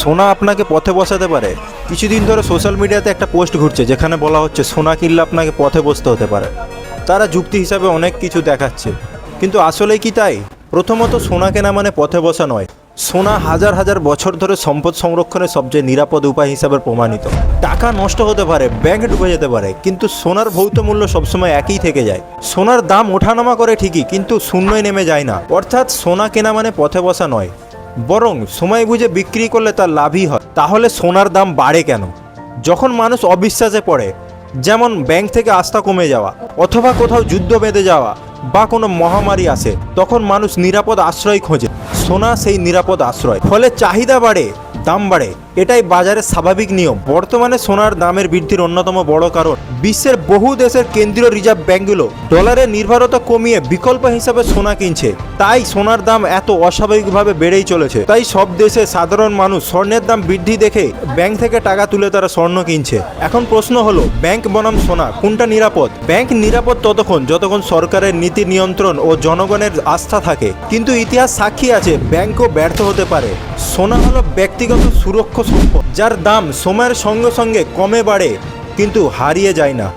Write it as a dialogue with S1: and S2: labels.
S1: সোনা আপনাকে পথে বসাতে পারে? কিছুদিন ধরে সোশ্যাল মিডিয়াতে একটা পোস্ট ঘুরছে যেখানে বলা হচ্ছে সোনা কিনলে আপনাকে পথে বসতে হতে পারে। তারা যুক্তি হিসাবে অনেক কিছু দেখাচ্ছে, কিন্তু আসলেই কি তাই? প্রথমত, সোনা কেনা মানে পথে বসা নয়। সোনা হাজার হাজার বছর ধরে সম্পদ সংরক্ষণের সবচেয়ে নিরাপদ উপায় হিসাবে প্রমাণিত। টাকা নষ্ট হতে পারে, ব্যাংক ডুবে যেতে পারে, কিন্তু সোনার ভৌত মূল্য সবসময় একই থেকে যায়। সোনার দাম ওঠানামা করে ঠিকই, কিন্তু শূন্যই নেমে যায় না। অর্থাৎ সোনা কেনা মানে পথে বসা নয়, বরং সময় বুঝে বিক্রি করলে তার লাভই হয়। তাহলে সোনার দাম বাড়ে কেন? যখন মানুষ অবিশ্বাসে পড়ে, যেমন ব্যাংক থেকে আস্থা কমে যাওয়া, অথবা কোথাও যুদ্ধ বেঁধে যাওয়া, বা কোনো মহামারী আসে, তখন মানুষ নিরাপদ আশ্রয় খোঁজে। সোনা সেই নিরাপদ আশ্রয়। ফলে চাহিদা বাড়ে, দাম বাড়ে। এটাই বাজারের স্বাভাবিক নিয়ম। বর্তমানে সোনার দামের বৃদ্ধির অন্যতম বড় কারণ বিশ্বের বহু দেশের কেন্দ্রীয় রিজার্ভ ব্যাংকগুলো ডলারের নির্ভরতা কমিয়ে বিকল্প হিসাবে সোনা কিনছে। তাই সোনার দাম এত অস্বাভাবিকভাবে বেড়েই চলেছে। তাই সব দেশে সাধারণ মানুষ স্বর্ণের দাম বৃদ্ধি দেখে ব্যাংক থেকে টাকা তুলে তারা স্বর্ণ কিনছে। এখন প্রশ্ন হলো, ব্যাংক বনাম সোনা কোনটা নিরাপদ? ব্যাংক নিরাপদ ততক্ষণ যতক্ষণ সরকারের নীতি নিয়ন্ত্রণ ও জনগণের আস্থা থাকে, কিন্তু ইতিহাস সাক্ষী আছে ব্যাংকও ব্যর্থ হতে পারে। সোনা হলো ব্যক্তিগত সুরক্ষা সম্পদ, যার দাম সময়ের সঙ্গে সঙ্গে কমে বাড়ে, কিন্তু হারিয়ে যায় না।